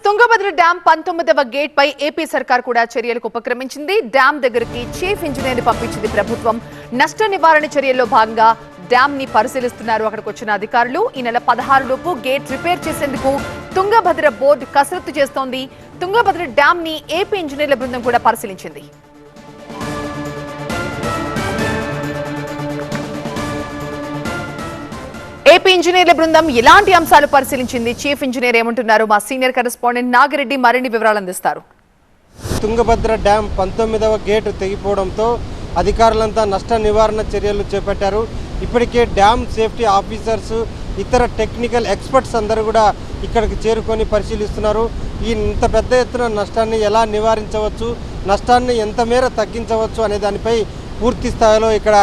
Tungabhadra dam 19వ gate పై AP సర్కార్ కూడా చర్యలకు ఉపక్రమించింది. డ్యాం దగ్గరికి చీఫ్ ఇంజనీర్ ని పంపించింది ప్రభుత్వం. నష్ట నివారణ చర్యల్లో భాగంగా డ్యాం ని పరిశీలిస్తున్నారు అక్కడికి వచ్చిన అధికారులు. ఈ నెల 16 లోపు గేట్ రిపేర్ చేసేందుకు తుంగభద్ర బోర్డు కసరత్తు చేస్తోంది. తుంగభద్ర డ్యాం ని ఏపీ ఇంజనీర్ల బృందం కూడా పరిశీలించింది. ఏపీ ఇంజనీర్ల బృందం ఇలాంటి అంశాలు పరిశీలించింది. చీఫ్ ఇంజనీర్ ఏమంటున్నారు? మా సీనియర్ కరెస్పాండెంట్ నాగిరెడ్డి మరిన్ని వివరాలు అందిస్తారు. తుంగభద్ర డ్యాం 19వ గేటు తెగిపోవడంతో అధికారులంతా నష్ట నివారణ చర్యలు చేపట్టారు. ఇప్పటికే డ్యాం సేఫ్టీ ఆఫీసర్స్, ఇతర టెక్నికల్ ఎక్స్పర్ట్స్ అందరూ కూడా ఇక్కడికి చేరుకొని పరిశీలిస్తున్నారు. ఇంత పెద్ద ఎత్తున నష్టాన్ని ఎలా నివారించవచ్చు, నష్టాన్ని ఎంత మేర తగ్గించవచ్చు అనే దానిపై పూర్తి స్థాయిలో ఇక్కడ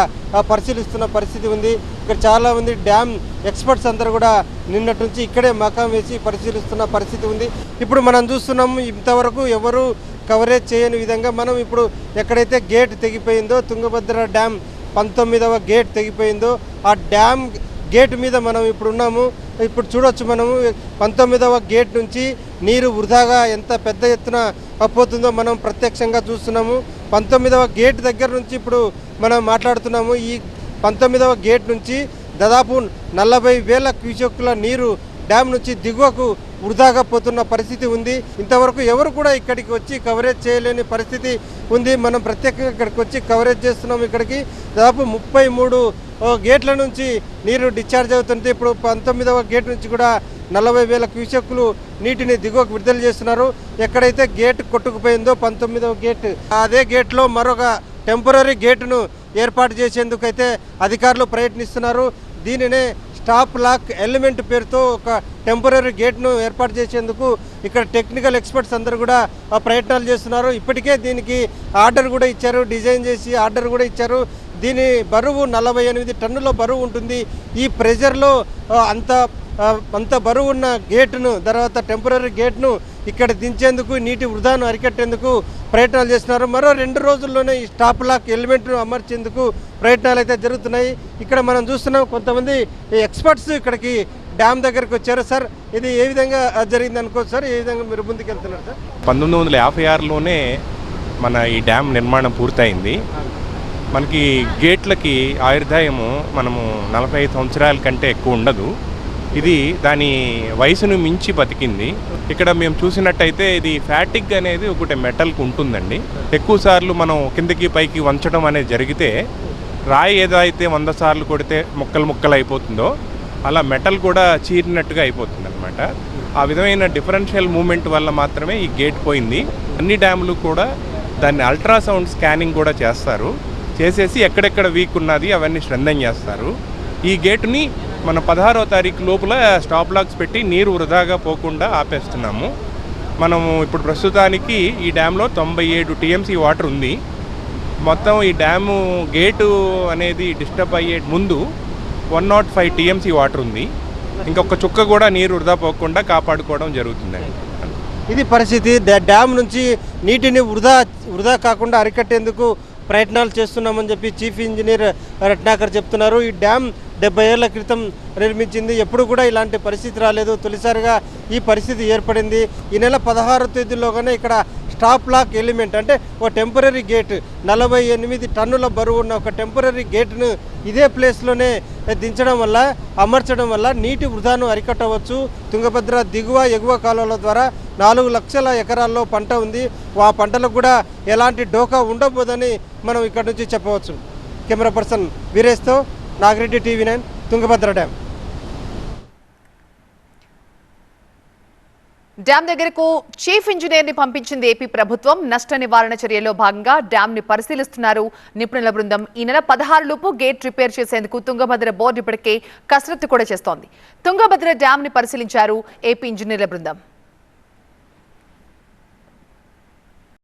పరిశీలిస్తున్న పరిస్థితి ఉంది. ఇక్కడ చాలామంది డ్యామ్ ఎక్స్పర్ట్స్ అందరూ కూడా నిన్నటి నుంచి ఇక్కడే మకాం వేసి పరిశీలిస్తున్న పరిస్థితి ఉంది. ఇప్పుడు మనం చూస్తున్నాము, ఇంతవరకు ఎవరు కవరేజ్ చేయని విధంగా మనం ఇప్పుడు ఎక్కడైతే గేట్ తెగిపోయిందో, తుంగభద్ర డ్యామ్ 19వ గేట్ తెగిపోయిందో ఆ డ్యామ్ గేట్ మీద మనం ఇప్పుడు ఉన్నాము. ఇప్పుడు చూడొచ్చు, మనము 19వ గేట్ నుంచి నీరు వృధాగా ఎంత పెద్ద ఎత్తున పోతుందో మనం ప్రత్యక్షంగా చూస్తున్నాము. 19వ గేట్ దగ్గర నుంచి ఇప్పుడు మనం మాట్లాడుతున్నాము. ఈ 19వ గేట్ నుంచి దాదాపు 40,000 క్యూసెక్కుల నీరు డ్యామ్ నుంచి దిగువకు వృధాగా పోతున్న పరిస్థితి ఉంది. ఇంతవరకు ఎవరు కూడా ఇక్కడికి వచ్చి కవరేజ్ చేయలేని పరిస్థితి ఉంది. మనం ప్రత్యేకంగా ఇక్కడికి వచ్చి కవరేజ్ చేస్తున్నాం. ఇక్కడికి దాదాపు 33 గేట్ల నుంచి నీరు డిశ్చార్జ్ అవుతుంది. ఇప్పుడు 19వ గేట్ నుంచి కూడా 40,000 క్యూసెక్కులు నీటిని దిగువకు విడుదల చేస్తున్నారు. ఎక్కడైతే గేట్ కొట్టుకుపోయిందో 19వ గేట్, అదే గేట్లో మరొక టెంపరీ గేటును ఏర్పాటు చేసేందుకు అయితే అధికారులు ప్రయత్నిస్తున్నారు. దీనినే స్టాప్ లాక్ ఎలిమెంట్ పేరుతో ఒక టెంపరీ గేట్ను ఏర్పాటు చేసేందుకు ఇక్కడ టెక్నికల్ ఎక్స్పర్ట్స్ అందరూ కూడా ప్రయత్నాలు చేస్తున్నారు. ఇప్పటికే దీనికి ఆర్డర్ కూడా ఇచ్చారు, డిజైన్ చేసి ఆర్డర్ కూడా ఇచ్చారు. దీని బరువు 48 టన్నుల బరువు ఉంటుంది. ఈ ప్రెజర్లో అంత బరువు ఉన్న గేటును, తర్వాత టెంపరీ గేట్ను ఇక్కడ దించేందుకు, నీటి వృధాను అరికట్టేందుకు ప్రయత్నాలు చేస్తున్నారు. మరో 2 రోజుల్లోనే ఈ స్టాప్ లాక్ ఎలిమెంట్ను అమర్చేందుకు ప్రయత్నాలు అయితే జరుగుతున్నాయి. ఇక్కడ మనం చూస్తున్నాం, కొంతమంది ఎక్స్పర్ట్స్ ఇక్కడికి డ్యామ్ దగ్గరికి వచ్చారు. సార్, ఇది ఏ విధంగా జరిగింది అనుకోవచ్చు సార్? ఏ విధంగా మీరు ముందుకు వెళ్తున్నారు సార్? 1956లోనే మన ఈ డ్యామ్ నిర్మాణం పూర్తయింది. మనకి గేట్లకి ఆయుర్దాయము మనము 45 సంవత్సరాల కంటే ఎక్కువ ఉండదు. ఇది దాని వయసును మించి బతికింది. ఇక్కడ మేము చూసినట్టయితే ఇది ఫ్యాటిక్ అనేది ఒకటి మెటల్కి ఉంటుందండి. ఎక్కువ సార్లు మనం కిందకి పైకి వంచడం అనేది జరిగితే రాయి ఏదైతే 100 సార్లు కొడితే ముక్కలు అయిపోతుందో అలా మెటల్ కూడా చీరినట్టుగా అయిపోతుంది అనమాట. ఆ విధమైన డిఫరెన్షియల్ మూమెంట్ వల్ల మాత్రమే ఈ గేట్ పోయింది. అన్ని డ్యాములు కూడా దాన్ని అల్ట్రాసౌండ్ స్కానింగ్ కూడా చేస్తారు. చేసేసి ఎక్కడెక్కడ వీక్ ఉన్నది అవన్నీ స్ట్రెంథెన్ చేస్తారు. ఈ గేటుని మన 16వ తారీఖు లోపల స్టాప్ లాక్స్ పెట్టి నీరు వృధాగా పోకుండా ఆపేస్తున్నాము. మనము ఇప్పుడు ప్రస్తుతానికి ఈ డ్యామ్లో 97 టీఎంసీ వాటర్ ఉంది. మొత్తం ఈ డ్యాము గేటు అనేది డిస్టర్బ్ అయ్యే ముందు 105 టీఎంసీ వాటర్ ఉంది. ఇంకొక చుక్క కూడా నీరు వృధా పోకుండా కాపాడుకోవడం జరుగుతుందండి. ఇది పరిస్థితి. డ్యామ్ నుంచి నీటిని వృధా కాకుండా అరికట్టేందుకు ప్రయత్నాలు చేస్తున్నామని చెప్పి చీఫ్ ఇంజనీర్ రత్నాకర్ చెప్తున్నారు. ఈ డ్యామ్ 70 ఏళ్ల క్రితం నిర్మించింది. ఎప్పుడు కూడా ఇలాంటి పరిస్థితి రాలేదు. తొలిసారిగా ఈ పరిస్థితి ఏర్పడింది. ఈ నెల 16వ తేదీలోగానే ఇక్కడ స్టాప్ లాక్ ఎలిమెంట్, అంటే ఒక టెంపరీ గేట్, 48 టన్నుల బరువు ఉన్న ఒక టెంపరీ గేట్ను ఇదే ప్లేస్లోనే అమర్చడం వల్ల నీటి వృధాను అరికట్టవచ్చు. తుంగభద్ర దిగువ ఎగువ కాలువల ద్వారా 4 లక్షల ఎకరాల్లో పంట ఉంది. ఆ పంటలకు కూడా ఎలాంటి డోకా ఉండబోదని మనం ఇక్కడ నుంచి చెప్పవచ్చు. కెమెరా పర్సన్ వీరేష్తో Nagireddy, TV9, Tungabhadra dam. Dam దగ్గరకు చీఫ్ ఇంజనీర్ ని పంపించింది ఏపీ ప్రభుత్వం. నష్ట నివారణ చర్యల్లో భాగంగా డ్యాం ని పరిశీలిస్తున్నారు నిపుణుల బృందం. ఈ నెల 16 లోపు గేట్ రిపేర్ చేసేందుకు తుంగభద్ర బోర్డు ఇప్పటికే కసరత్తు కూడా చేస్తోంది. తుంగభద్ర డ్యాం ని పరిశీలించారు ఏపీ ఇంజనీర్ల బృందం.